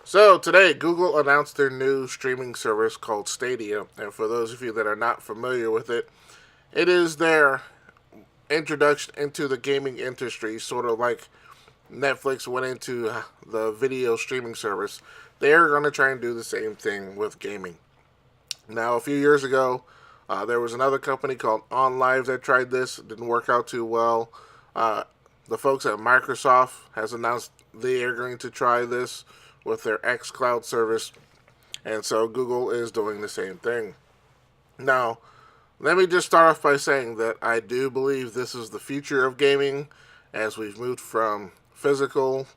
So today, Google announced their new streaming service called Stadia, and for those of you that are not familiar with it, it is their introduction into the gaming industry, sort of like Netflix went into the video streaming service. They are going to try and do the same thing with gaming. Now, a few years ago, there was another company called OnLive that tried this. It didn't work out too well. Uh, the folks at Microsoft has announced they are going to try this with their xCloud service, and so Google is doing the same thing. Now, let me just start off by saying that I do believe this is the future of gaming as we've moved from physical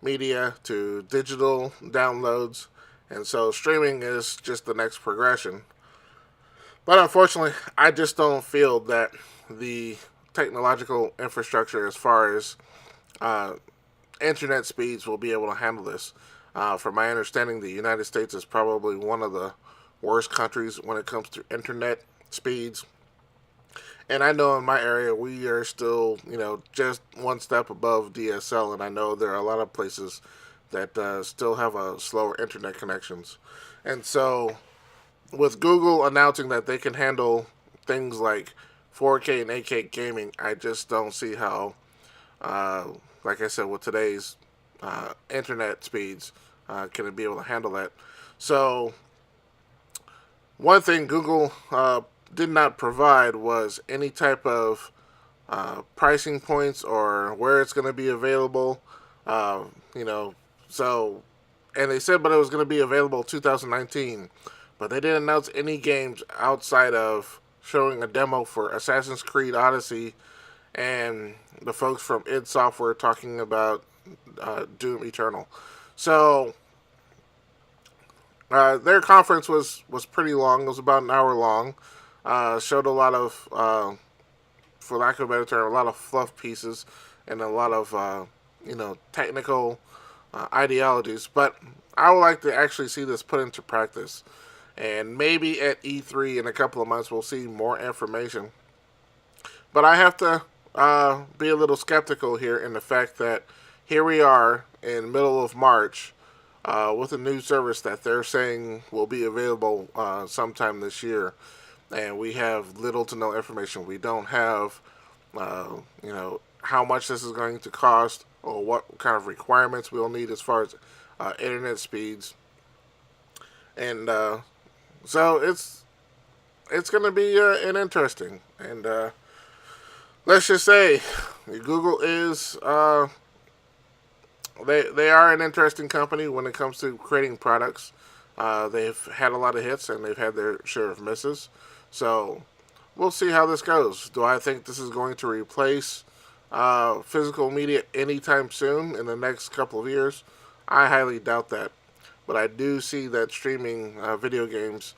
media to digital downloads, and so streaming is just the next progression. But unfortunately, I just don't feel that the technological infrastructure as far as uh, internet speeds will be able to handle this. From my understanding, the United States is probably one of the worst countries when it comes to internet speeds. And I know in my area we are still, just one step above DSL, and I know there are a lot of places that still have a slower internet connections. And so, with Google announcing that they can handle things like 4K and 8K gaming, I just don't see how, uh, like I said, with today's internet speeds, can it be able to handle that? So, one thing Google did not provide was any type of pricing points or where it's going to be available. Uh, you know, so, and they said, but it was going to be available 2019, but they didn't announce any games outside of showing a demo for Assassin's Creed Odyssey and the folks from id Software talking about Doom Eternal. So their conference was pretty long. It was about an hour long. Showed a lot of, for lack of a better term, a lot of fluff pieces and a lot of, technical ideologies. But I would like to actually see this put into practice. And maybe at E3 in a couple of months we'll see more information. But I have to be a little skeptical here in the fact that here we are in the middle of March with a new service that they're saying will be available sometime this year, and we have little to no information. We don't have, how much this is going to cost or what kind of requirements we'll need as far as internet speeds, and so it's going to be an interesting and let's just say Google is they are an interesting company when it comes to creating products. They've had a lot of hits and they've had their share of misses. So we'll see how this goes. Do I think this is going to replace physical media anytime soon in the next couple of years? I highly doubt that. But I do see that streaming video games,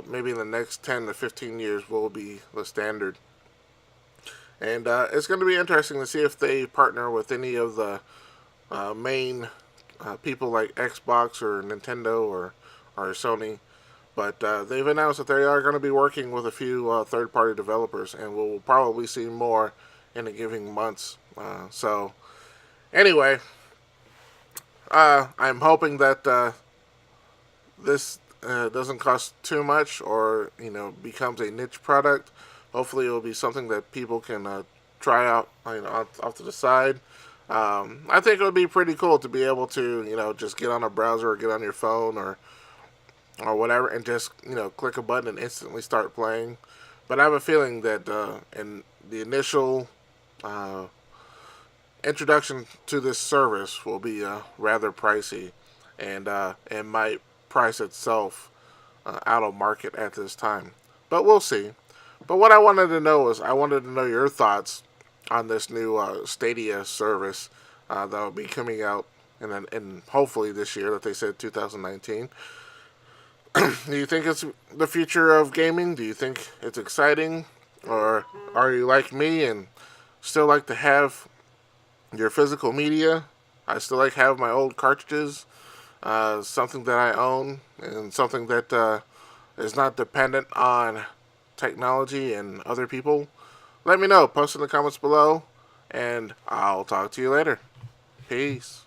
maybe in the next 10 to 15 years, will be the standard. And it's going to be interesting to see if they partner with any of the main people like Xbox or Nintendo or Sony. But they've announced that they are going to be working with a few third-party developers, and we'll probably see more in the giving months. So, anyway, I'm hoping that this doesn't cost too much or, becomes a niche product. Hopefully, it will be something that people can try out, off to the side. I think it would be pretty cool to be able to, just get on a browser or get on your phone or whatever and just, click a button and instantly start playing. But I have a feeling that in the initial introduction to this service will be rather pricey, and it might price itself out of market at this time. But we'll see. But what I wanted to know is I wanted to know your thoughts on this new Stadia service that will be coming out in hopefully this year that they said 2019. Do you think it's the future of gaming? Do you think it's exciting? Or are you like me and still like to have your physical media? I still like have my old cartridges, something that I own and something that is not dependent on technology and other people. Let me know. Post in the comments below, and I'll talk to you later. Peace.